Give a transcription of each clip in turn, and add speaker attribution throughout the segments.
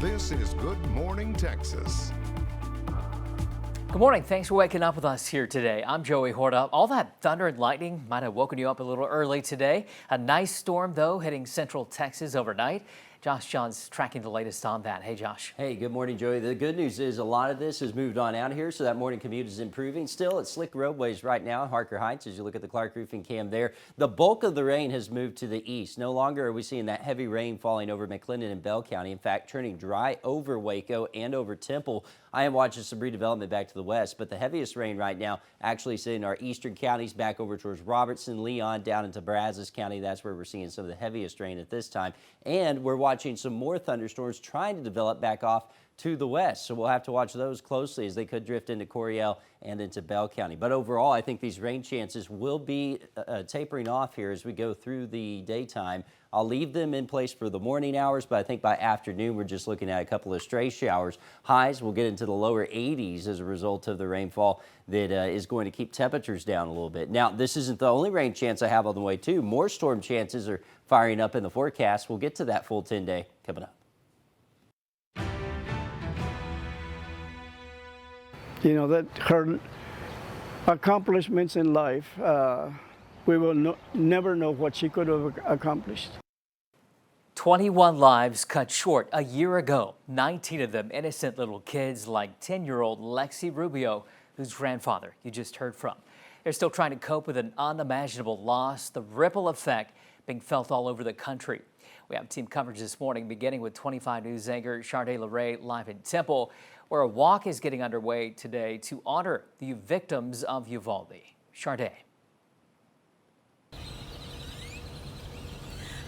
Speaker 1: This is Good Morning Texas.
Speaker 2: Good morning. Thanks for waking up with us here today. I'm Joey Horta. All that thunder and lightning might have woken you up a little early today. A nice storm, though, hitting central Texas overnight. Josh John's tracking the latest on that. Hey, Josh.
Speaker 3: Hey, good morning, Joey. The good news is a lot of this has moved on out here, so that morning commute is improving. Still, it's slick roadways right now in Harker Heights as you look at the Clark roofing cam there. The bulk of the rain has moved to the east. No longer are we seeing that heavy rain falling over McLennan and Bell County. In fact, turning dry over Waco and over Temple. I am watching some redevelopment back to the west, but the heaviest rain right now actually sitting in our eastern counties back over towards Robertson, Leon, down into Brazos County. That's where we're seeing some of the heaviest rain at this time. And we're watching some more thunderstorms trying to develop back off to the west. So we'll have to watch those closely as they could drift into Coryell and into Bell County. But overall, I think these rain chances will be tapering off here as we go through the daytime. I'll leave them in place for the morning hours, but I think by afternoon, we're just looking at a couple of stray showers. Highs will get into the lower 80s as a result of the rainfall that is going to keep temperatures down a little bit. Now, this isn't the only rain chance I have on the way, too. More storm chances are firing up in the forecast. We'll get to that full 10-day coming up.
Speaker 4: You know, that her accomplishments in life, we will never know what she could have accomplished.
Speaker 2: 21 lives cut short a year ago. 19 of them innocent little kids like 10-year-old Lexi Rubio, whose grandfather you just heard from. They're still trying to cope with an unimaginable loss, the ripple effect being felt all over the country. We have team coverage this morning, beginning with 25 News anchor Shardae Larae live in Temple, where a walk is getting underway today to honor the victims of Uvalde. Shardae.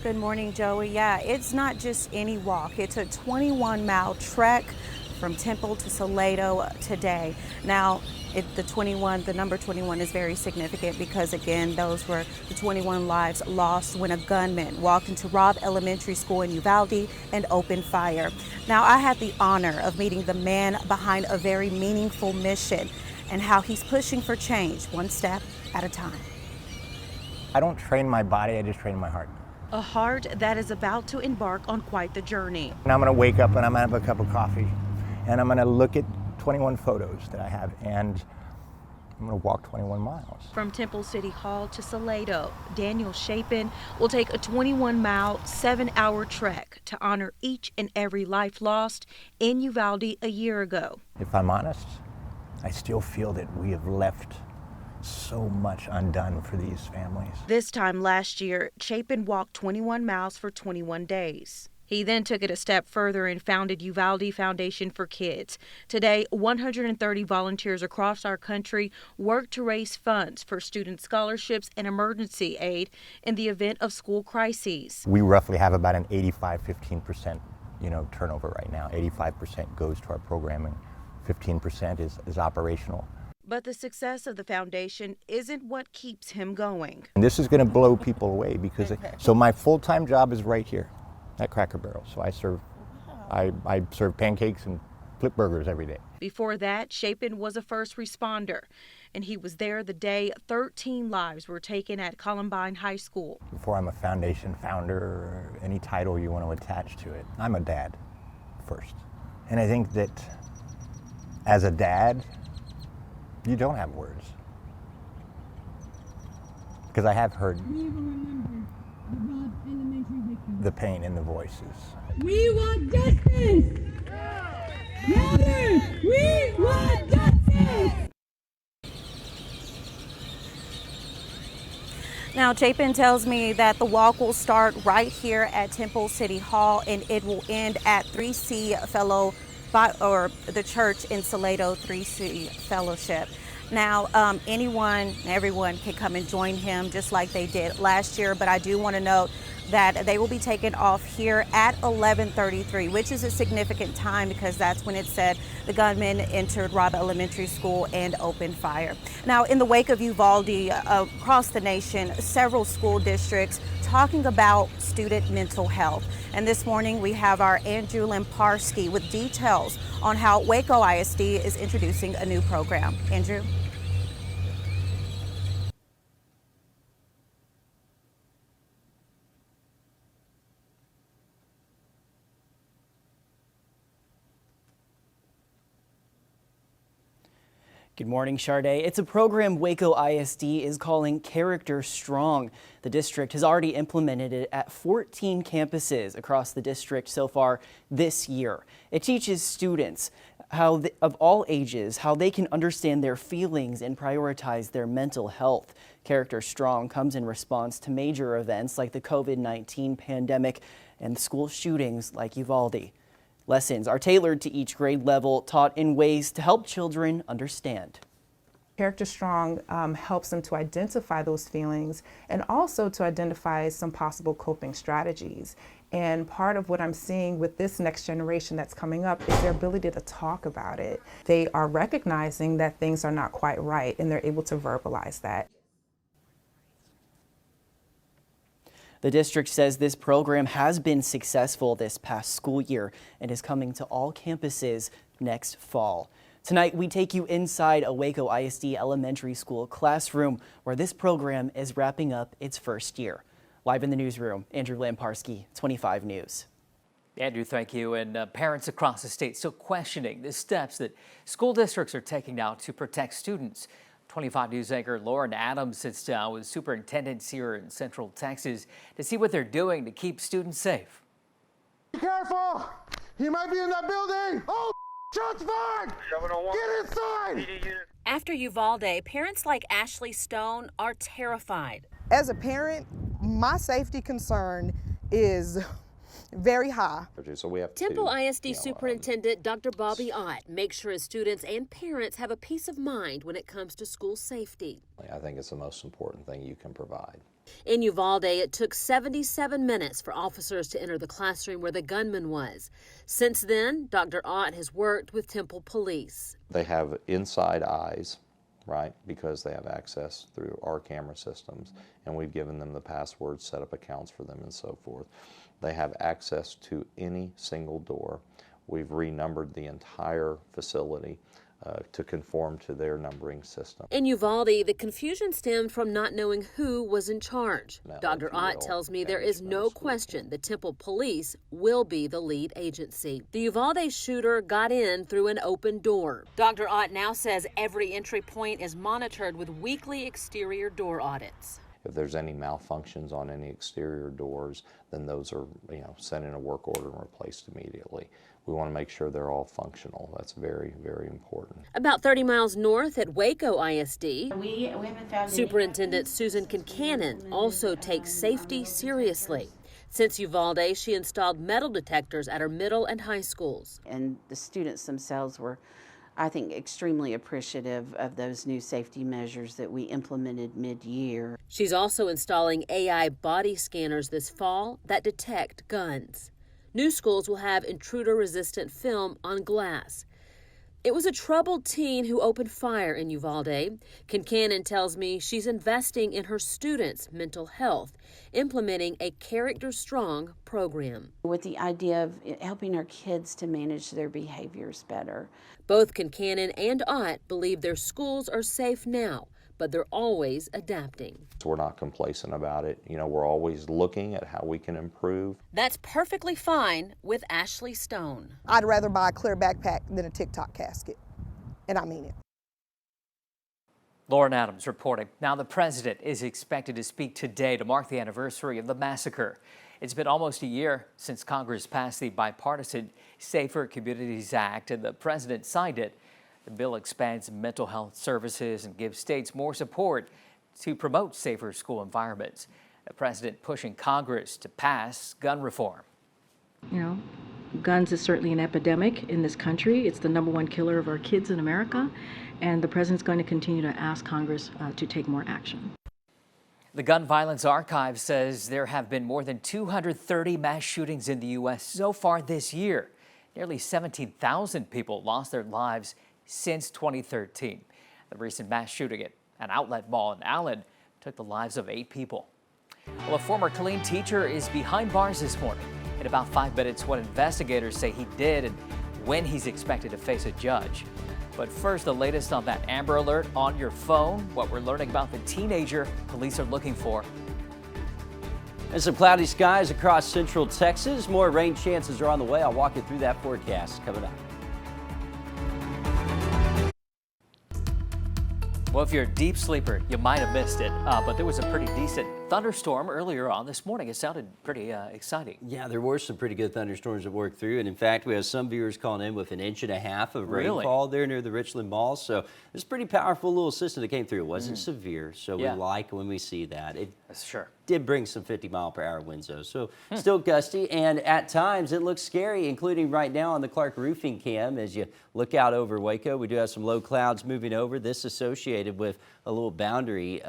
Speaker 5: Good morning, Joey. Yeah, it's not just any walk. It's a 21-mile trek from Temple to Salado today. Now, the number 21 is very significant because, again, those were the 21 lives lost when a gunman walked into Robb Elementary School in Uvalde and opened fire. Now, I had the honor of meeting the man behind a very meaningful mission and how he's pushing for change one step at a time.
Speaker 6: I don't train my body, I just train my heart.
Speaker 5: A heart that is about to embark on quite the journey.
Speaker 6: And I'm gonna wake up and I'm gonna have a cup of coffee and I'm gonna look at 21 photos that I have and I'm gonna walk 21 miles.
Speaker 5: From Temple City Hall to Salado, Daniel Chapin will take a 21-mile, 7-hour trek to honor each and every life lost in Uvalde a year ago.
Speaker 6: If I'm honest, I still feel that we have left so much undone for these families.
Speaker 5: This time last year, Chapin walked 21 miles for 21 days. He then took it a step further and founded Uvalde Foundation for Kids. Today, 130 volunteers across our country work to raise funds for student scholarships and emergency aid in the event of school crises.
Speaker 6: We roughly have about an 85-15% turnover right now. 85% goes to our programming, 15% is operational.
Speaker 5: But the success of the foundation isn't what keeps him going.
Speaker 6: And this is going to blow people away because so my full-time job is right here at Cracker Barrel. So I serve pancakes and flip burgers every day.
Speaker 5: Before that, Chapin was a first responder, and he was there the day 13 lives were taken at Columbine High School.
Speaker 6: Before I'm a foundation founder or any title you want to attach to it, I'm a dad first. And I think that as a dad, you don't have words. Because I have heard the pain in the voices.
Speaker 7: We want justice! Louder! We want justice!
Speaker 5: Now, Chapin tells me that the walk will start right here at Temple City Hall and it will end at 3C Fellow or the church in Salado 3C Fellowship. Now, everyone can come and join him just like they did last year, but I do want to note that they will be taken off here at 11:33, which is a significant time because that's when it said the gunman entered Robb Elementary School and opened fire. Now, in the wake of Uvalde, across the nation, several school districts talking about student mental health. And this morning we have our Andrew Lamparski with details on how Waco ISD is introducing a new program. Andrew?
Speaker 8: Good morning, Shardae. It's a program Waco ISD is calling Character Strong. The district has already implemented it at 14 campuses across the district so far this year. It teaches students of all ages how they can understand their feelings and prioritize their mental health. Character Strong comes in response to major events like the COVID-19 pandemic and school shootings like Uvalde. Lessons are tailored to each grade level, taught in ways to help children understand.
Speaker 9: Character Strong helps them to identify those feelings and also to identify some possible coping strategies. And part of what I'm seeing with this next generation that's coming up is their ability to talk about it. They are recognizing that things are not quite right, and they're able to verbalize that.
Speaker 8: The district says this program has been successful this past school year and is coming to all campuses next fall. Tonight, we take you inside a Waco ISD elementary school classroom where this program is wrapping up its first year. Live in the newsroom, Andrew Lamparski, 25 News.
Speaker 2: Andrew, thank you. And parents across the state still questioning the steps that school districts are taking now to protect students. 25 News anchor Lauren Adams sits down with superintendents here in Central Texas to see what they're doing to keep students safe.
Speaker 10: Be careful! He might be in that building! Oh, shots fired! Get inside!
Speaker 11: After Uvalde, parents like Ashley Stone are terrified.
Speaker 12: As a parent, my safety concern is very high.
Speaker 11: So we have Temple ISD Superintendent Dr. Bobby Ott makes sure his students and parents have a peace of mind when it comes to school safety.
Speaker 13: I think it's the most important thing you can provide.
Speaker 11: In Uvalde, it took 77 minutes for officers to enter the classroom where the gunman was. Since then, Dr. Ott has worked with Temple Police.
Speaker 13: They have inside eyes, right, because they have access through our camera systems, and we've given them the passwords, set up accounts for them, and so forth. They have access to any single door. We've renumbered the entire facility to conform to their numbering system.
Speaker 11: In Uvalde, the confusion stemmed from not knowing who was in charge. Dr. Ott tells me there is no question the Temple Police will be the lead agency. The Uvalde shooter got in through an open door. Dr. Ott now says every entry point is monitored with weekly exterior door audits.
Speaker 13: If there's any malfunctions on any exterior doors, then those are, sent in a work order and replaced immediately. We want to make sure they're all functional. That's very, very important.
Speaker 11: About 30 miles north at Waco ISD, Superintendent Susan Kincannon also takes safety seriously. Since Uvalde, she installed metal detectors at her middle and high schools.
Speaker 14: And the students themselves were, I think, extremely appreciative of those new safety measures that we implemented mid-year.
Speaker 11: She's also installing AI body scanners this fall that detect guns. New schools will have intruder-resistant film on glass. It was a troubled teen who opened fire in Uvalde. Kincannon tells me she's investing in her students' mental health, implementing a Character Strong program.
Speaker 14: With the idea of helping our kids to manage their behaviors better.
Speaker 11: Both Kincannon and Ott believe their schools are safe now, but they're always adapting.
Speaker 13: We're not complacent about it. We're always looking at how we can improve.
Speaker 11: That's perfectly fine with Ashley Stone.
Speaker 12: I'd rather buy a clear backpack than a TikTok casket, and I mean it.
Speaker 2: Lauren Adams reporting. Now the president is expected to speak today to mark the anniversary of the massacre. It's been almost a year since Congress passed the bipartisan Safer Communities Act, and the president signed it. The bill expands mental health services and gives states more support to promote safer school environments. The president pushing Congress to pass gun reform.
Speaker 15: Guns is certainly an epidemic in this country. It's the #1 killer of our kids in America, and the president's going to continue to ask Congress to take more action.
Speaker 2: The Gun Violence Archive says there have been more than 230 mass shootings in the U.S. so far this year. Nearly 17,000 people lost their lives since 2013. The recent mass shooting at an outlet mall in Allen took the lives of 8 people. Well, a former Killeen teacher is behind bars this morning. In about 5 minutes, what investigators say he did and when he's expected to face a judge. But first, the latest on that Amber Alert on your phone, what we're learning about the teenager police are looking for.
Speaker 3: And some cloudy skies across central Texas. More rain chances are on the way. I'll walk you through that forecast coming up.
Speaker 2: Well, if you're a deep sleeper, you might have missed it, but there was a pretty decent thunderstorm earlier on this morning. It sounded pretty exciting.
Speaker 3: Yeah, there were some pretty good thunderstorms that worked through, and in fact, we have some viewers calling in with 1.5 inches of rainfall there near the Richland Mall. So it's a pretty powerful little system that came through. It wasn't severe, so we like when we see that. It did bring some 50-mile-per-hour winds, though, so still gusty, and at times it looks scary, including right now on the Clark roofing cam. As you look out over Waco, we do have some low clouds moving over. This associated with a little boundary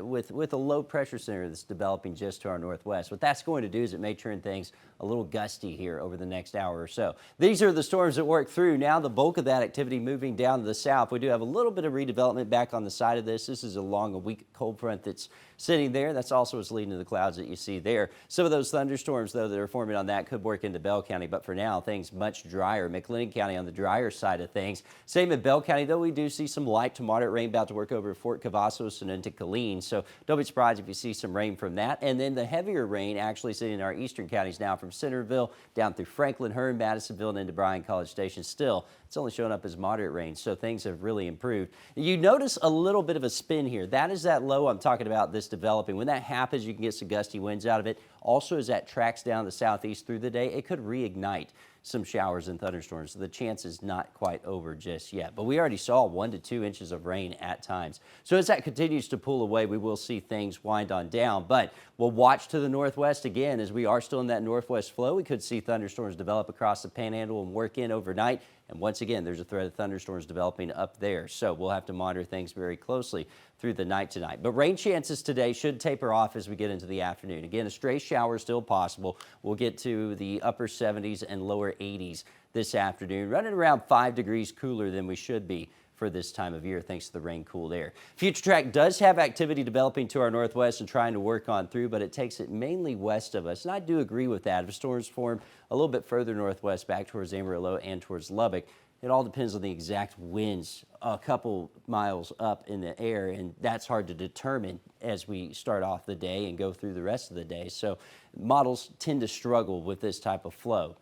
Speaker 3: with a low pressure center that's developing just to our northwest. What that's going to do is it may turn things a little gusty here over the next hour or so. These are the storms that work through. Now the bulk of that activity moving down to the south. We do have a little bit of redevelopment back on the side of this. This is along a weak cold front that's sitting there. That's also what's leading to the clouds that you see there. Some of those thunderstorms, though, that are forming on that could work into Bell County, but for now, things much drier. McLennan County on the drier side of things. Same in Bell County, though we do see some light to moderate rain about to work over Fort Cavazos and into Killeen, so don't be surprised if you see some rain from that. And then the heavier rain actually sitting in our eastern counties now from Centerville down through Franklin, Hearn, Madisonville, and into Bryan College Station. Still, it's only showing up as moderate rain, so things have really improved. You notice a little bit of a spin here. That is that low I'm talking about, this developing. When that happens, you can get some gusty winds out of it. Also, as that tracks down the southeast through the day, it could reignite some showers and thunderstorms. So the chance is not quite over just yet. But we already saw 1 to 2 inches of rain at times. So as that continues to pull away, we will see things wind on down. But we'll watch to the northwest again as we are still in that northwest flow. We could see thunderstorms develop across the panhandle and work in overnight. And once again, there's a threat of thunderstorms developing up there. So we'll have to monitor things very closely through the night tonight. But rain chances today should taper off as we get into the afternoon. Again, a stray shower still possible. We'll get to the upper 70s and lower 80s this afternoon, running around 5 degrees cooler than we should be for this time of year, thanks to the rain cooled air. Future track does have activity developing to our northwest and trying to work on through, but it takes it mainly west of us. And I do agree with that. If storms form a little bit further northwest back towards Amarillo and towards Lubbock, it all depends on the exact winds a couple miles up in the air, and that's hard to determine as we start off the day and go through the rest of the day. So models tend to struggle with this type of flow.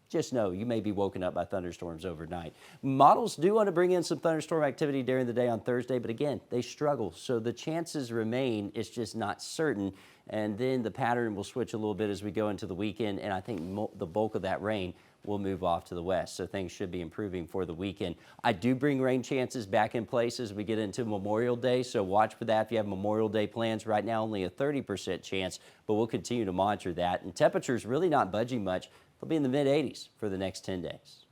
Speaker 3: Just know you may be woken up by thunderstorms overnight. Models do want to bring in some thunderstorm activity during the day on Thursday, but again, they struggle. So the chances remain, it's just not certain. And then the pattern will switch a little bit as we go into the weekend, and I think the bulk of that rain will move off to the west, so things should be improving for the weekend. I do bring rain chances back in place as we get into Memorial Day, so watch for that if you have Memorial Day plans. Right now, only a 30% chance, but we'll continue to monitor that. And temperatures really not budging much. They'll be in the mid-80s for the next 10 days.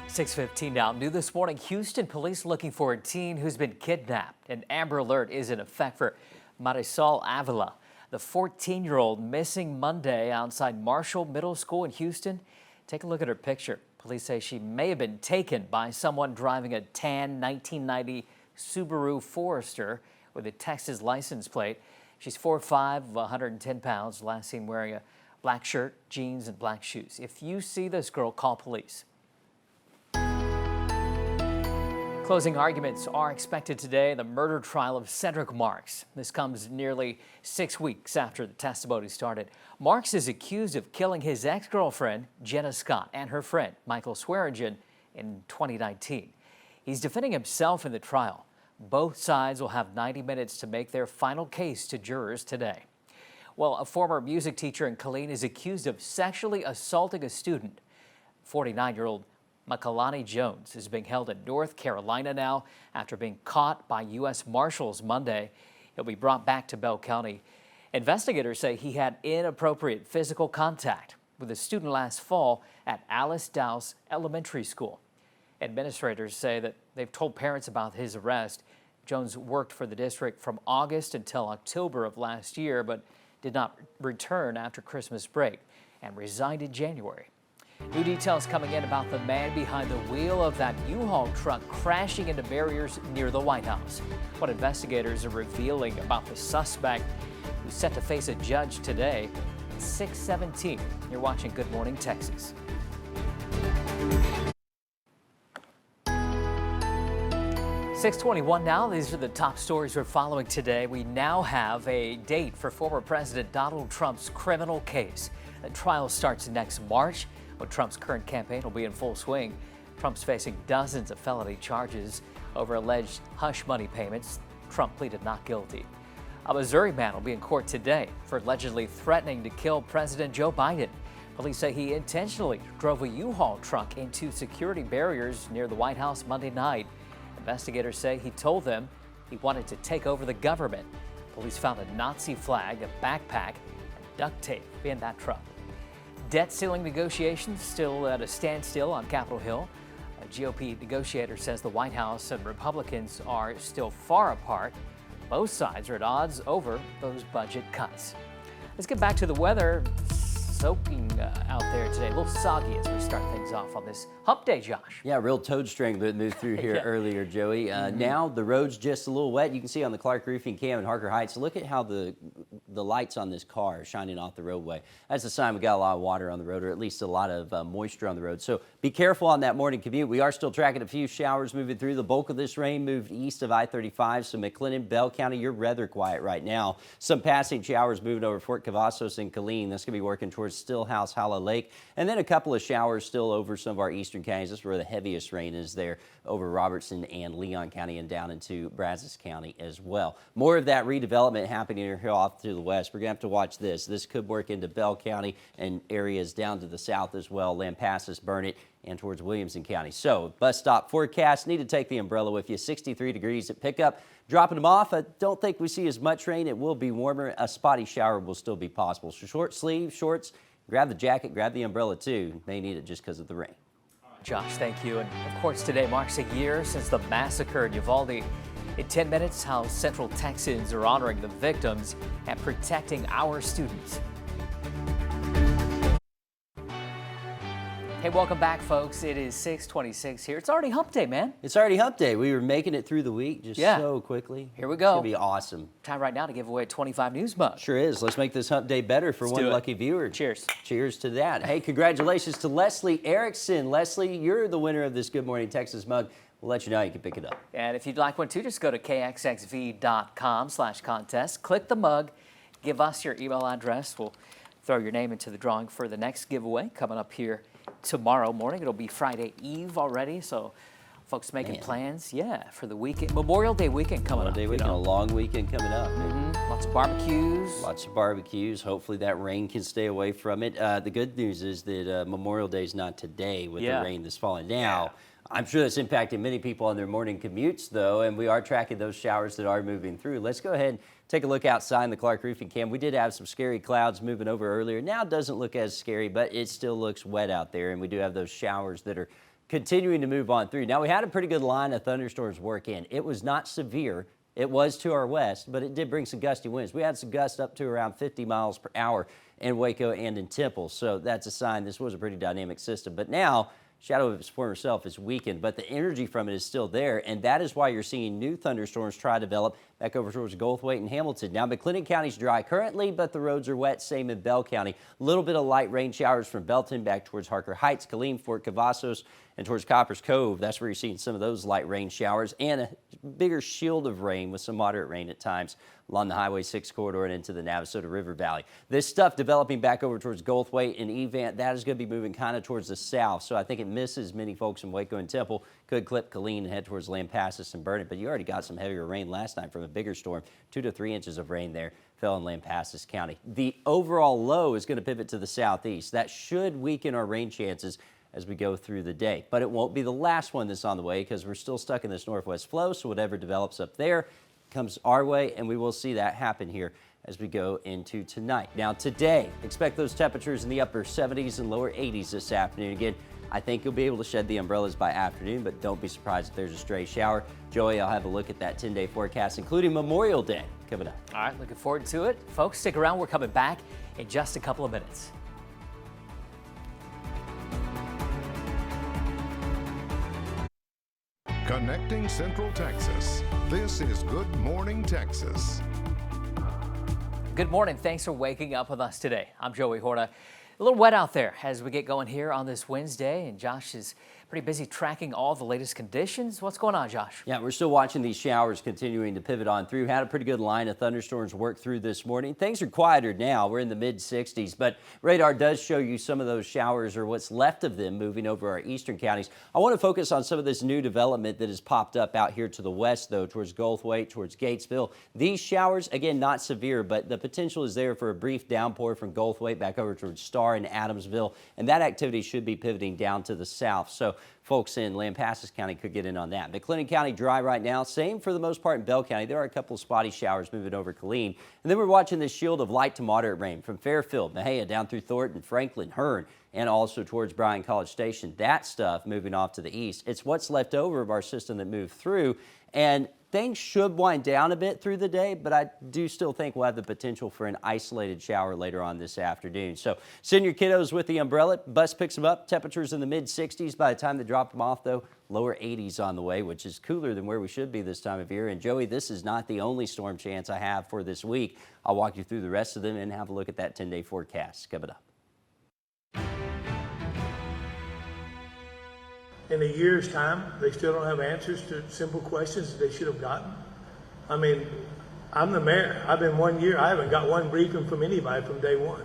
Speaker 2: 6:15 now. New this morning, Houston police looking for a teen who's been kidnapped. An Amber Alert is in effect for Marisol Avila, the 14-year-old missing Monday outside Marshall Middle School in Houston. Take a look at her picture. Police say she may have been taken by someone driving a tan 1990 Subaru Forester with a Texas license plate. She's 4'5", 110 pounds, last seen wearing a black shirt, jeans, and black shoes. If you see this girl, call police. Closing arguments are expected today in the murder trial of Cedric Marks. This comes nearly 6 weeks after the testimony started. Marks is accused of killing his ex-girlfriend, Jenna Scott, and her friend, Michael Swearingen, in 2019. He's defending himself in the trial. Both sides will have 90 minutes to make their final case to jurors today. Well, a former music teacher in Killeen is accused of sexually assaulting a student. 49-year-old Makalani Jones is being held in North Carolina now after being caught by U.S. Marshals Monday. He'll be brought back to Bell County. Investigators say he had inappropriate physical contact with a student last fall at Alice Dowse Elementary School. Administrators say that they've told parents about his arrest. Jones worked for the district from August until October of last year, but did not return after Christmas break and resigned in January. New details coming in about the man behind the wheel of that U-Haul truck crashing into barriers near the White House. What investigators are revealing about the suspect who's set to face a judge today. It's 6:17. You're watching Good Morning Texas. 6:21 now. These are the top stories we're following today. We now have a date for former President Donald Trump's criminal case. The trial starts next March, when Trump's current campaign will be in full swing. Trump's facing dozens of felony charges over alleged hush money payments. Trump pleaded not guilty. A Missouri man will be in court today for allegedly threatening to kill President Joe Biden. Police say he intentionally drove a U-Haul truck into security barriers near the White House Monday night. Investigators say he told them he wanted to take over the government. Police found a Nazi flag, a backpack, and duct tape in that truck. Debt ceiling negotiations still at a standstill on Capitol Hill. A GOP negotiator says the White House and Republicans are still far apart. Both sides are at odds over those budget cuts. Let's get back to the weather. Soaking out there today, a little soggy as we start things off on this hump day, Josh.
Speaker 3: Yeah, real toad string that moved through here earlier, Joey. Now the road's just a little wet. You can see on the Clark Roofing cam in Harker Heights, look at how the lights on this car are shining off the roadway. That's a sign we got a lot of water on the road, or at least a lot of moisture on the road. So be careful on that morning commute. We are still tracking a few showers moving through. The bulk of this rain moved east of I-35, so McLennan, Bell County, you're rather quiet right now. Some passing showers moving over Fort Cavazos and Killeen. That's going to be working towards Stillhouse, Hollow Lake, and then a couple of showers still over some of our eastern counties. This is where the heaviest rain is there, over Robertson and Leon County and down into Brazos County as well. More of that redevelopment happening here off to the west. We're going to have to watch this. This could work into Bell County and areas down to the south as well, Lampasas, Burnett, and towards Williamson County. So bus stop forecast, need to take the umbrella with you. 63 degrees at pickup. Dropping them off, I don't think we see as much rain. It will be warmer. A spotty shower will still be possible. So short sleeves, shorts, grab the jacket, grab the umbrella too. May need it just because of the rain.
Speaker 2: Josh, thank you. And of course, today marks a year since the massacre in Uvalde. In 10 minutes, how Central Texans are honoring the victims and protecting our students. Hey, welcome back, folks. It is 6:26 here. It's already hump day, man.
Speaker 3: It's already hump day. We were making it through the week just so quickly.
Speaker 2: Here we go.
Speaker 3: It's going to be awesome.
Speaker 2: Time right now to give away a 25 News mug.
Speaker 3: Sure is. Let's make this hump day better for one lucky viewer.
Speaker 2: Cheers.
Speaker 3: Cheers to that. Hey, congratulations to Leslie Erickson. Leslie, you're the winner of this Good Morning Texas mug. We'll let you know how you can pick it up.
Speaker 2: And if you'd like one too, just go to kxxv.com/contest. Click the mug. Give us your email address. We'll throw your name into the drawing for the next giveaway coming up here tomorrow morning. It'll be Friday Eve already, so folks making plans, for the weekend. Memorial Day weekend coming up.
Speaker 3: Memorial Day weekend, a long weekend coming up.
Speaker 2: Lots of barbecues.
Speaker 3: Lots of barbecues. Hopefully that rain can stay away from it. The good news is that Memorial Day is not today with the rain that's falling now. I'm sure that's impacting many people on their morning commutes, though, and we are tracking those showers that are moving through. Let's go ahead and take a look outside in the Clark Roofing cam. We did have some scary clouds moving over earlier. Now it doesn't look as scary, but it still looks wet out there, and we do have those showers that are continuing to move on through. Now, we had a pretty good line of thunderstorms work in. It was not severe. It was to our west, but it did bring some gusty winds. We had some gusts up to around 50 miles per hour in Waco and in Temple, so that's a sign this was a pretty dynamic system. But now, shadow of its former self is weakened, but the energy from it is still there, and that is why you're seeing new thunderstorms try to develop back over towards Goldthwaite and Hamilton. Now, McLennan County's dry currently, but the roads are wet, same in Bell County. A little bit of light rain showers from Belton back towards Harker Heights, Killeen, Fort Cavazos, and towards Coppers Cove. That's where you're seeing some of those light rain showers and a bigger shield of rain with some moderate rain at times along the Highway 6 corridor and into the Navasota River Valley. This stuff developing back over towards Goldthwaite and Evant, that is going to be moving kind of towards the south, so I think it misses many folks in Waco and Temple. Could clip Killeen and head towards Lampasas and Burnett, but you already got some heavier rain last night from a bigger storm. 2 to 3 inches of rain there fell in Lampasas County. The overall low is going to pivot to the southeast. That should weaken our rain chances as we go through the day, but it won't be the last one that's on the way because we're still stuck in this northwest flow, so whatever develops up there comes our way, and we will see that happen here as we go into tonight. Now today, expect those temperatures in the upper 70s and lower 80s this afternoon. Again, I think you'll be able to shed the umbrellas by afternoon, but don't be surprised if there's a stray shower. Joey, I'll have a look at that 10-day forecast, including Memorial Day coming up.
Speaker 2: All right, looking forward to it. Folks, stick around. We're coming back in just a couple of minutes.
Speaker 1: Connecting Central Texas. This is Good Morning Texas.
Speaker 2: Good morning. Thanks for waking up with us today. I'm Joey Horta. A little wet out there as we get going here on this Wednesday, and Josh has Pretty busy tracking all the latest conditions. What's going on, Josh?
Speaker 3: Yeah, we're still watching these showers continuing to pivot on through. Had a pretty good line of thunderstorms work through this morning. Things are quieter now. We're in the mid-60s, but radar does show you some of those showers or what's left of them moving over our eastern counties. I want to focus on some of this new development that has popped up out here to the west, though, towards Goldthwaite, towards Gatesville. These showers, again, not severe, but the potential is there for a brief downpour from Goldthwaite back over towards Star and Adamsville, and that activity should be pivoting down to the south. So folks in Lampasas County could get in on that. McLennan County dry right now. Same for the most part in Bell County. There are a couple of spotty showers moving over Killeen. And then we're watching this shield of light to moderate rain from Fairfield, Mejia, down through Thornton, Franklin, Hearn, and also towards Bryan College Station. That stuff moving off to the east. It's what's left over of our system that moved through. And things should wind down a bit through the day, but I do still think we'll have the potential for an isolated shower later on this afternoon. So send your kiddos with the umbrella. Bus picks them up. Temperatures in the mid-60s. By the time they drop them off, though, lower 80s on the way, which is cooler than where we should be this time of year. And Joey, this is not the only storm chance I have for this week. I'll walk you through the rest of them and have a look at that 10-day forecast. Coming up.
Speaker 16: In a year's time, they still don't have answers to simple questions that they should have gotten. I mean, I'm the mayor. I've been 1 year. I haven't got one briefing from anybody from day one.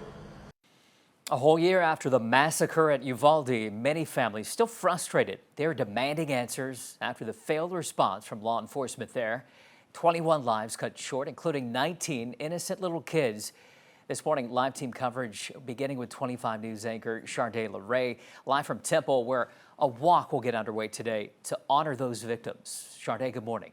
Speaker 2: A whole year after the massacre at Uvalde, many families still frustrated. They're demanding answers after the failed response from law enforcement there. 21 lives cut short, including 19 innocent little kids. This morning, live team coverage beginning with 25 News anchor Shardae Larae, live from Temple, where a walk will get underway today to honor those victims. Shardae, good morning.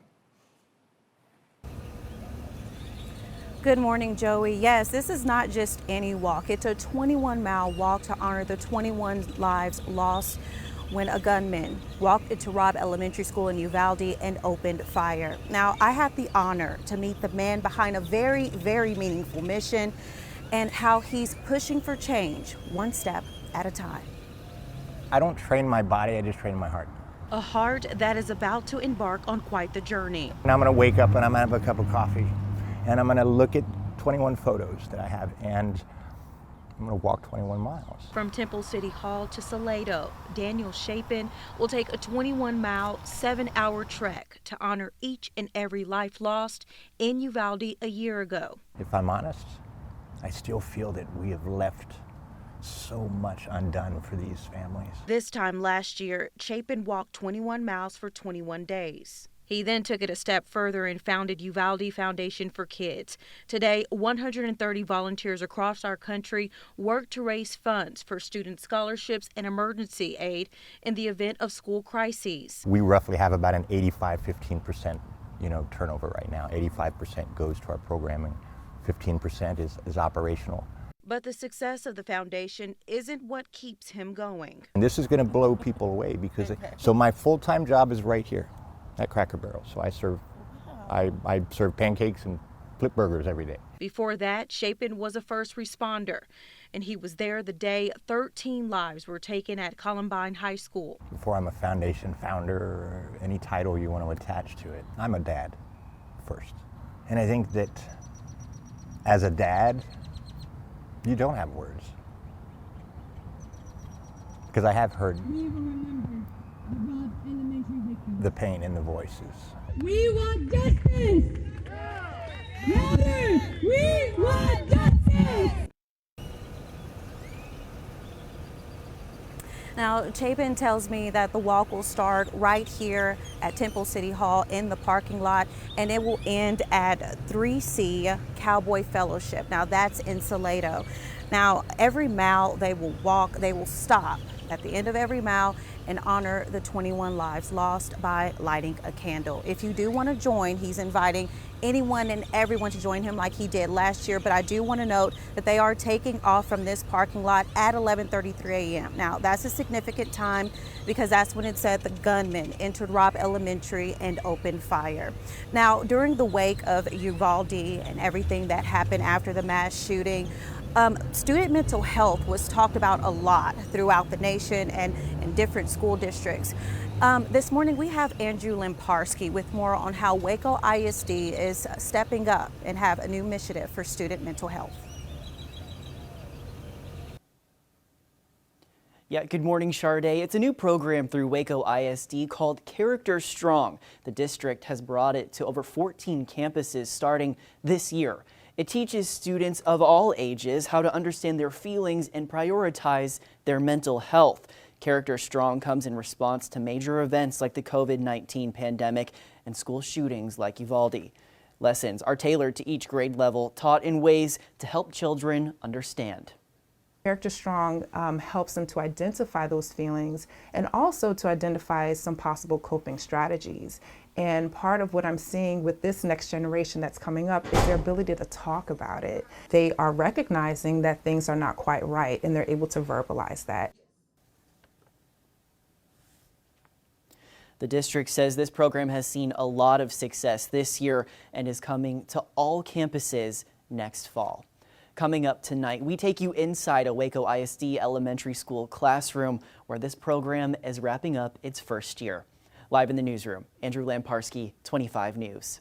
Speaker 5: Good morning, Joey. Yes, this is not just any walk. It's a 21-mile walk to honor the 21 lives lost when a gunman walked into Robb Elementary School in Uvalde and opened fire. Now, I had the honor to meet the man behind a very, very meaningful mission and how he's pushing for change, one step at a time.
Speaker 6: I don't train my body, I just train my heart.
Speaker 5: A heart that is about to embark on quite the journey.
Speaker 6: And I'm gonna wake up and I'm gonna have a cup of coffee and I'm gonna look at 21 photos that I have and I'm gonna walk 21 miles.
Speaker 5: From Temple City Hall to Salado, Daniel Chapin will take a 21-mile, 7-hour trek to honor each and every life lost in Uvalde a year ago.
Speaker 6: If I'm honest, I still feel that we have left so much undone for these families.
Speaker 5: This time last year, Chapin walked 21 miles for 21 days. He then took it a step further and founded Uvalde Foundation for Kids. Today, 130 volunteers across our country work to raise funds for student scholarships and emergency aid in the event of school crises.
Speaker 6: We roughly have about an 85-15% turnover right now. 85% goes to our programming, 15% is operational.
Speaker 5: But the success of the foundation isn't what keeps him going.
Speaker 6: And this is going to blow people away because so my full-time job is right here at Cracker Barrel. So I serve pancakes and flip burgers every day.
Speaker 5: Before that, Chapin was a first responder, and he was there the day 13 lives were taken at Columbine High School.
Speaker 6: Before I'm a foundation founder or any title you want to attach to it, I'm a dad first. And I think that as a dad, you don't have words. Because I have heard
Speaker 7: We will remember the Robb Elementary victims.
Speaker 6: the pain in the voices.
Speaker 7: We want justice! Louder! We want justice!
Speaker 5: Now, Chapin tells me that the walk will start right here at Temple City Hall in the parking lot, and it will end at 3C Cowboy Fellowship. Now, that's in Salado. Now, every mile they will walk, they will stop at the end of every mile and honor the 21 lives lost by lighting a candle. If you do want to join, he's inviting anyone and everyone to join him like he did last year, but I do want to note that they are taking off from this parking lot at 11:33 a.m. Now, that's a significant time because that's when it said the gunman entered Robb Elementary and opened fire. Now, during the wake of Uvalde and everything that happened after the mass shooting, student mental health was talked about a lot throughout the nation and in different school districts. This morning we have Andrew Lamparski with more on how Waco ISD is stepping up and have a new initiative for student mental health.
Speaker 8: Yeah, good morning, Shardae. It's a new program through Waco ISD called Character Strong. The district has brought it to over 14 campuses starting this year. It teaches students of all ages how to understand their feelings and prioritize their mental health. Character Strong comes in response to major events like the COVID-19 pandemic and school shootings like Uvalde. Lessons are tailored to each grade level, taught in ways to help children understand.
Speaker 9: Character Strong helps them to identify those feelings and also to identify some possible coping strategies. And part of what I'm seeing with this next generation that's coming up is their ability to talk about it. They are recognizing that things are not quite right, and they're able to verbalize that.
Speaker 8: The district says this program has seen a lot of success this year and is coming to all campuses next fall. Coming up tonight, we take you inside a Waco ISD elementary school classroom where this program is wrapping up its first year. Live in the newsroom, Andrew Lamparski, 25 News.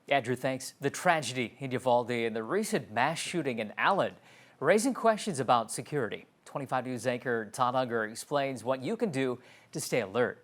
Speaker 2: Andrew, thanks. The tragedy in Uvalde and the recent mass shooting in Allen raising questions about security. 25 News anchor Todd Unger explains what you can do to stay alert.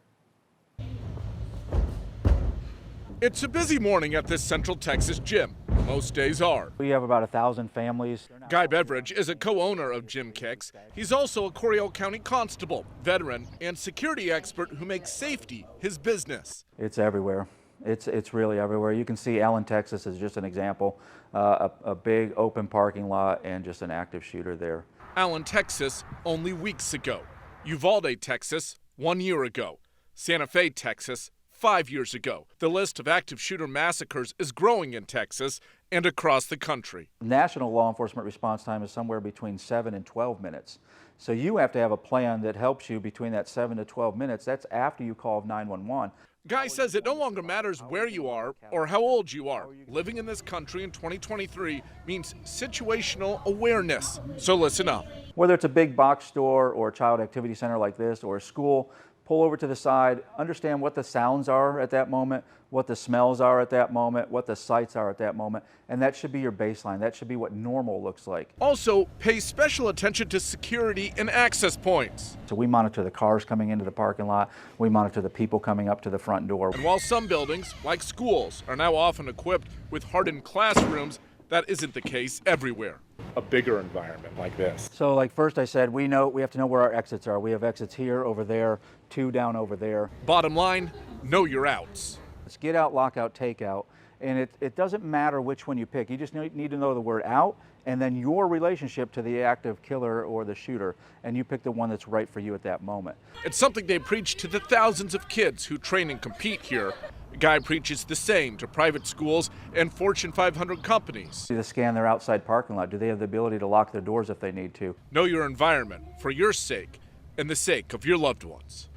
Speaker 17: It's a busy morning at this Central Texas gym. Most days are.
Speaker 18: We have about 1,000 families.
Speaker 17: Guy Beveridge is a co-owner of Gym Kicks. He's also a Coryell County constable, veteran, and security expert who makes safety his business.
Speaker 18: It's everywhere. It's really everywhere. You can see Allen, Texas is just an example. A big open parking lot and just an active shooter there.
Speaker 17: Allen, Texas, only weeks ago. Uvalde, Texas, 1 year ago. Santa Fe, Texas, 5 years ago. The list of active shooter massacres is growing in Texas and across the country.
Speaker 18: National law enforcement response time is somewhere between 7 and 12 minutes. So you have to have a plan that helps you between that 7 to 12 minutes. That's after you call 911.
Speaker 17: Guy says it no longer matters where you are or how old you are. Living in this country in 2023 means situational awareness. So listen up.
Speaker 18: Whether it's a big box store or a child activity center like this or a school, pull over to the side, understand what the sounds are at that moment, what the smells are at that moment, what the sights are at that moment, and that should be your baseline. That should be what normal looks like.
Speaker 17: Also, pay special attention to security and access points.
Speaker 18: So we monitor the cars coming into the parking lot, we monitor the people coming up to the front door.
Speaker 17: And while some buildings, like schools, are now often equipped with hardened classrooms, that isn't the case everywhere. A bigger environment like this.
Speaker 18: So like first I said, we have to know where our exits are. We have exits here, over there, 2 down over there.
Speaker 17: Bottom line, know your outs.
Speaker 18: It's get out, lock out, take out. And it doesn't matter which one you pick. You just need to know the word out and then your relationship to the active killer or the shooter. And you pick the one that's right for you at that moment.
Speaker 17: It's something they preach to the thousands of kids who train and compete here. Guy preaches the same to private schools and Fortune 500 companies.
Speaker 18: To scan their outside parking lot. Do they have the ability to lock their doors if they need to?
Speaker 17: Know your environment for your sake and the sake of your loved ones.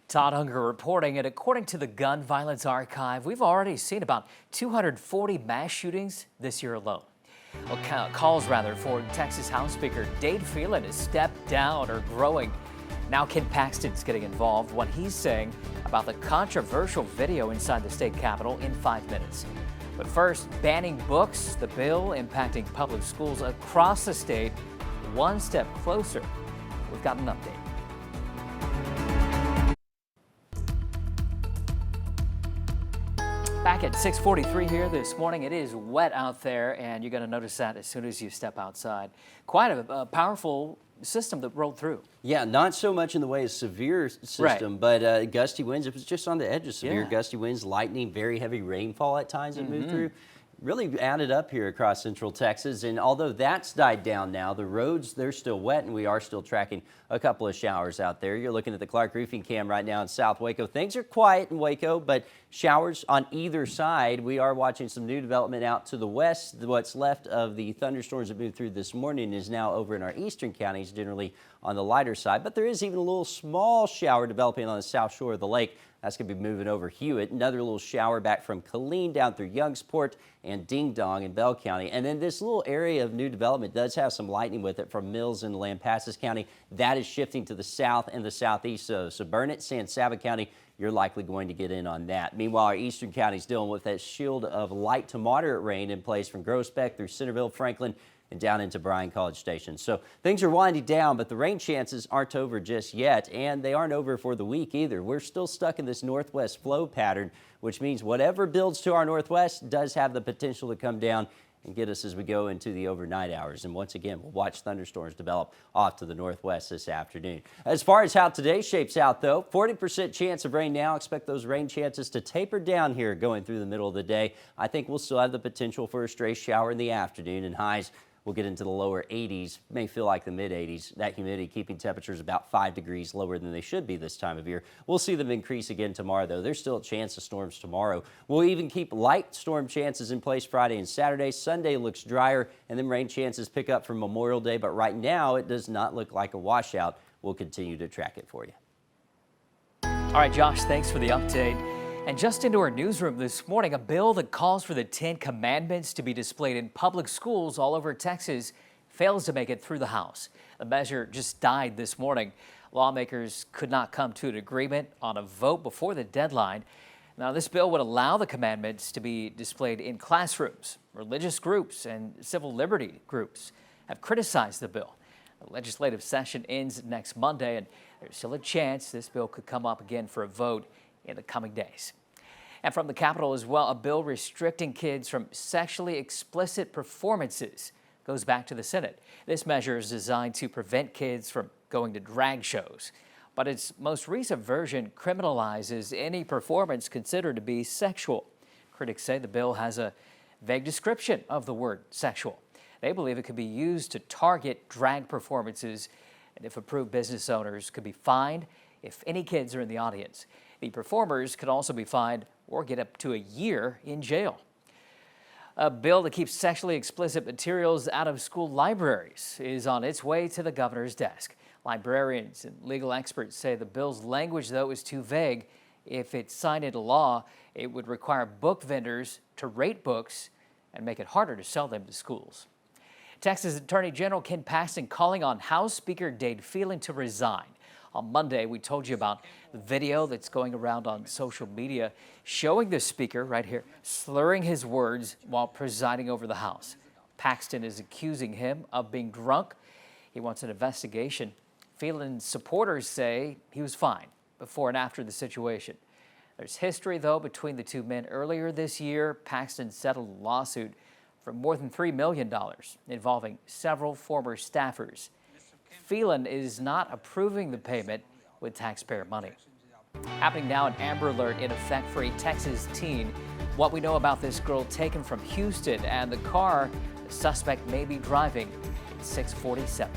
Speaker 2: Todd Unger reporting, and according to the Gun Violence Archive, we've already seen about 240 mass shootings this year alone. Calls for Texas House Speaker Dade Phelan to step down are growing. Now Ken Paxton's getting involved. What he's saying about the controversial video inside the state capitol in 5 minutes. But first, banning books, the bill impacting public schools across the state, one step closer. We've got an update. Back at 6:43 here this morning. It is wet out there, and you're going to notice that as soon as you step outside. Quite a powerful system that rolled through.
Speaker 3: Yeah, not so much in the way of severe system, but gusty winds. It was just on the edge of severe gusty winds, lightning, very heavy rainfall at times that moved through. Really added up here across central Texas. And although that's died down now, the roads, they're still wet, and we are still tracking a couple of showers out there. You're looking at the Clark roofing cam right now in South Waco. Things are quiet in Waco, but showers on either side. We are watching some new development out to the west. What's left of the thunderstorms that moved through this morning is now over in our eastern counties, generally on the lighter side. But there is even a little small shower developing on the south shore of the lake. That's going to be moving over Hewitt. Another little shower back from Killeen down through Youngsport and Ding Dong in Bell County. And then this little area of new development does have some lightning with it from Mills in Lampasas County. That is shifting to the south and the southeast. So Burnett, San Saba County, you're likely going to get in on that. Meanwhile, our eastern counties dealing with that shield of light to moderate rain in place from Groesbeck through Centerville, Franklin, and down into Bryan College Station. So things are winding down, but the rain chances aren't over just yet, and they aren't over for the week either. We're still stuck in this northwest flow pattern, which means whatever builds to our northwest does have the potential to come down and get us as we go into the overnight hours. And once again, we'll watch thunderstorms develop off to the northwest this afternoon. As far as how today shapes out, though, 40% chance of rain now. Expect those rain chances to taper down here going through the middle of the day. I think we'll still have the potential for a stray shower in the afternoon, and highs will get into the lower 80s, may feel like the mid 80s. That humidity keeping temperatures about 5 degrees lower than they should be this time of year. We'll see them increase again tomorrow, though. There's still a chance of storms tomorrow. We'll even keep light storm chances in place Friday and Saturday. Sunday looks drier, and then rain chances pick up for Memorial Day, but right now it does not look like a washout. We'll continue to track it for you.
Speaker 2: All right, Josh, thanks for the update. And just into our newsroom this morning, a bill that calls for the 10 Commandments to be displayed in public schools all over Texas fails to make it through the House. The measure just died this morning. Lawmakers could not come to an agreement on a vote before the deadline. Now, this bill would allow the commandments to be displayed in classrooms. Religious groups and civil liberty groups have criticized the bill. The legislative session ends next Monday, and there's still a chance this bill could come up again for a vote in the coming days. And from the Capitol as well, a bill restricting kids from sexually explicit performances goes back to the Senate. This measure is designed to prevent kids from going to drag shows, but its most recent version criminalizes any performance considered to be sexual. Critics say the bill has a vague description of the word sexual. They believe it could be used to target drag performances, and if approved, business owners could be fined if any kids are in the audience. The performers could also be fined or get up to a year in jail. A bill that keeps sexually explicit materials out of school libraries is on its way to the governor's desk. Librarians and legal experts say the bill's language, though, is too vague. If it's signed into law, it would require book vendors to rate books and make it harder to sell them to schools. Texas Attorney General Ken Paxton calling on House Speaker Dade Phelan to resign. On Monday, we told you about the video that's going around on social media showing the speaker right here slurring his words while presiding over the House. Paxton is accusing him of being drunk. He wants an investigation. Phelan's supporters say he was fine before and after the situation. There's history, though, between the two men. Earlier this year, Paxton settled a lawsuit for more than $3 million involving several former staffers. Phelan is not approving the payment with taxpayer money. Happening now, an Amber Alert in effect for a Texas teen. What we know about this girl taken from Houston and the car the suspect may be driving at 6:47.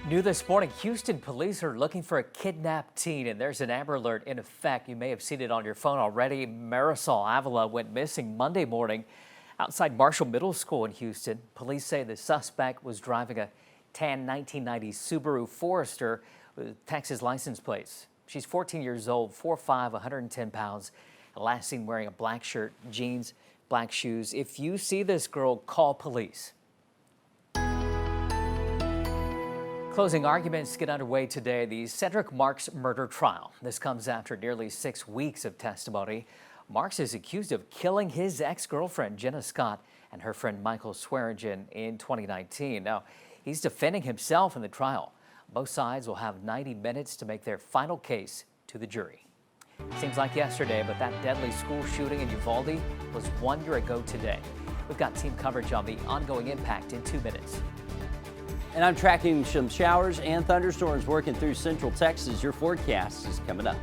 Speaker 2: New this morning, Houston police are looking for a kidnapped teen, and there's an Amber Alert in effect. You may have seen it on your phone already. Marisol Avila went missing Monday morning outside Marshall Middle School in Houston. Police say the suspect was driving a tan 1990 Subaru Forester with Texas license plates. She's 14 years old, 4'5", 110 pounds, and last seen wearing a black shirt, jeans, black shoes. If you see this girl, call police. Closing arguments get underway today. The Cedric Marks murder trial. This comes after nearly 6 weeks of testimony. Marks is accused of killing his ex-girlfriend, Jenna Scott, and her friend Michael Swearingen in 2019. Now, he's defending himself in the trial. Both sides will have 90 minutes to make their final case to the jury. Seems like yesterday, but that deadly school shooting in Uvalde was 1 year ago today. We've got team coverage on the ongoing impact in 2 minutes.
Speaker 3: And I'm tracking some showers and thunderstorms working through central Texas. Your forecast is coming up.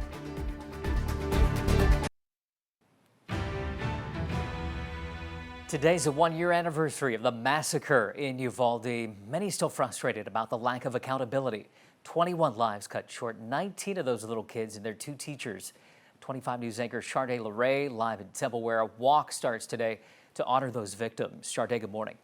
Speaker 2: Today's the 1 year anniversary of the massacre in Uvalde. Many still frustrated about the lack of accountability. 21 lives cut short, 19 of those little kids and their 2 teachers. 25 News anchor Shardae Larae live in Temple, where a walk starts today to honor those victims. Shardae, good morning.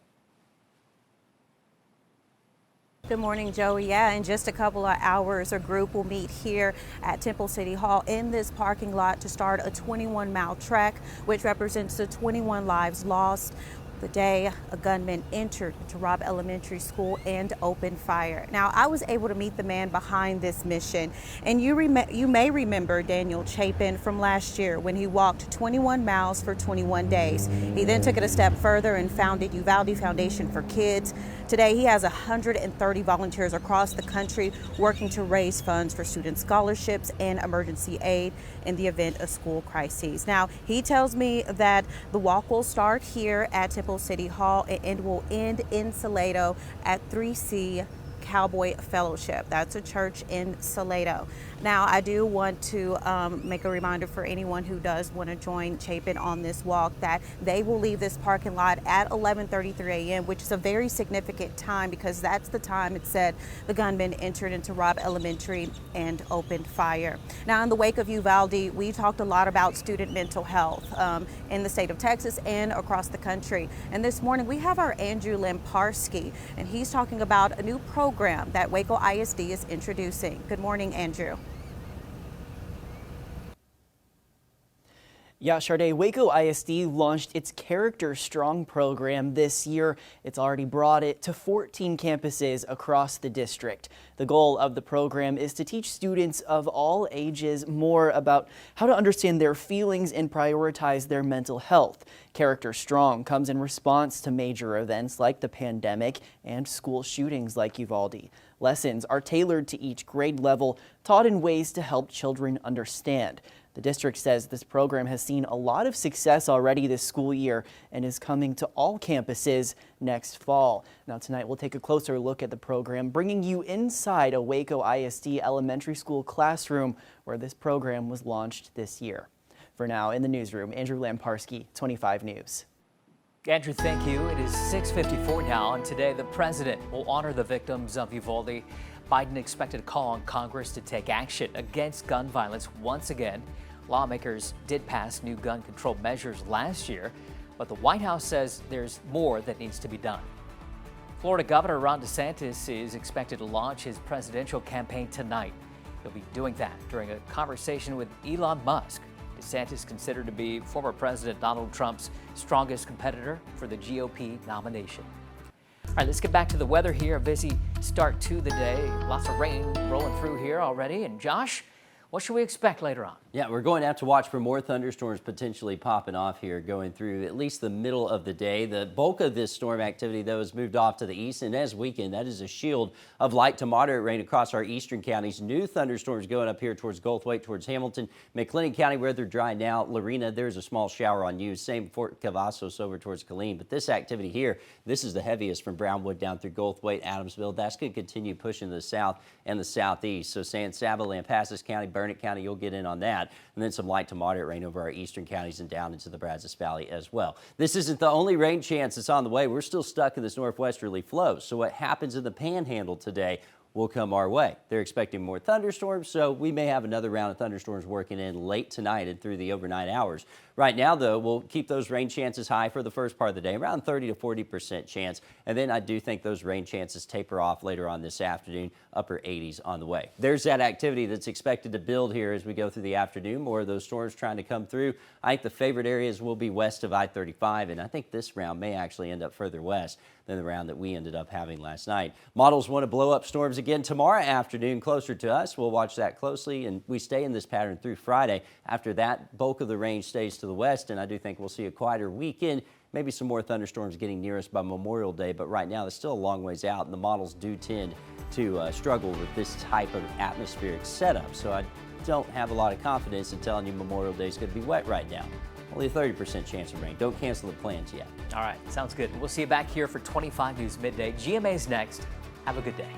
Speaker 5: Good morning, Joey. Yeah, in just a couple of hours, a group will meet here at Temple City Hall in this parking lot to start a 21-mile trek, which represents the 21 lives lost. the day a gunman entered into Robb Elementary School and opened fire. Now, I was able to meet the man behind this mission, and you may remember Daniel Chapin from last year when he walked 21 miles for 21 days. He then took it a step further and founded Uvalde Foundation for Kids. Today, he has 130 volunteers across the country working to raise funds for student scholarships and emergency aid in the event of school crises. Now, he tells me that the walk will start here at Temple City Hall and will end in Salado at 3C Cowboy Fellowship. That's a church in Salado. Now, I do want to make a reminder for anyone who does want to join Chapin on this walk that they will leave this parking lot at 11:33 a.m., which is a very significant time because that's the time it said the gunman entered into Robb Elementary and opened fire. Now, in the wake of Uvalde, we talked a lot about student mental health in the state of Texas and across the country. And this morning, we have our Andrew Lamparski, and he's talking about a new program that Waco ISD is introducing. Good morning, Andrew.
Speaker 8: Yeah, Shardae, Waco ISD launched its Character Strong program this year. It's already brought it to 14 campuses across the district. The goal of the program is to teach students of all ages more about how to understand their feelings and prioritize their mental health. Character Strong comes in response to major events like the pandemic and school shootings like Uvalde. Lessons are tailored to each grade level, taught in ways to help children understand. The district says this program has seen a lot of success already this school year and is coming to all campuses next fall. Now tonight we'll take a closer look at the program, bringing you inside a Waco ISD elementary school classroom where this program was launched this year. For now, in the newsroom, Andrew Lamparski, 25 News.
Speaker 2: Andrew, thank you. It is 6:54 now, and today the president will honor the victims of Uvalde. Biden expected a call on Congress to take action against gun violence once again. Lawmakers did pass new gun control measures last year, but the White House says there's more that needs to be done. Florida Governor Ron DeSantis is expected to launch his presidential campaign tonight. He'll be doing that during a conversation with Elon Musk. DeSantis considered to be former President Donald Trump's strongest competitor for the GOP nomination. All right, let's get back to the weather here. A busy start to the day. Lots of rain rolling through here already. And Josh, what should we expect later on?
Speaker 3: Yeah, we're going to have to watch for more thunderstorms potentially popping off here going through at least the middle of the day. The bulk of this storm activity, though, has moved off to the east, and as weekend, that is a shield of light to moderate rain across our eastern counties. New thunderstorms going up here towards Goldthwaite, towards Hamilton, McLennan County, where they're dry now. Lorena, there's a small shower on you. Same Fort Cavazos over towards Killeen. But this activity here, this is the heaviest from Brownwood down through Goldthwaite, Adamsville. That's going to continue pushing to the south and the southeast. So San Saba, Lampasas County, Burnett County, you'll get in on that. And then some light to moderate rain over our eastern counties and down into the Brazos Valley as well. This isn't the only rain chance that's on the way. We're still stuck in this northwesterly flow. So what happens in the panhandle today will come our way. They're expecting more thunderstorms, so we may have another round of thunderstorms working in late tonight and through the overnight hours. Right now, though, we'll keep those rain chances high for the first part of the day, around 30 to 40% chance. And then I do think those rain chances taper off later on this afternoon, upper 80s on the way. There's that activity that's expected to build here as we go through the afternoon. More of those storms trying to come through. I think the favorite areas will be west of I-35, and I think this round may actually end up further west than the round that we ended up having last night. Models want to blow up storms again tomorrow afternoon closer to us. We'll watch that closely, and we stay in this pattern through Friday. After that, bulk of the range stays to the west, and I do think we'll see a quieter weekend. Maybe some more thunderstorms getting near us by Memorial Day, but right now it's still a long ways out, and the models do tend to struggle with this type of atmospheric setup. So I don't have a lot of confidence in telling you Memorial Day is going to be wet right now. Only a 30% chance of rain. Don't cancel the plans yet.
Speaker 2: All right, sounds good. We'll see you back here for 25 News Midday. GMA's next. Have a good day.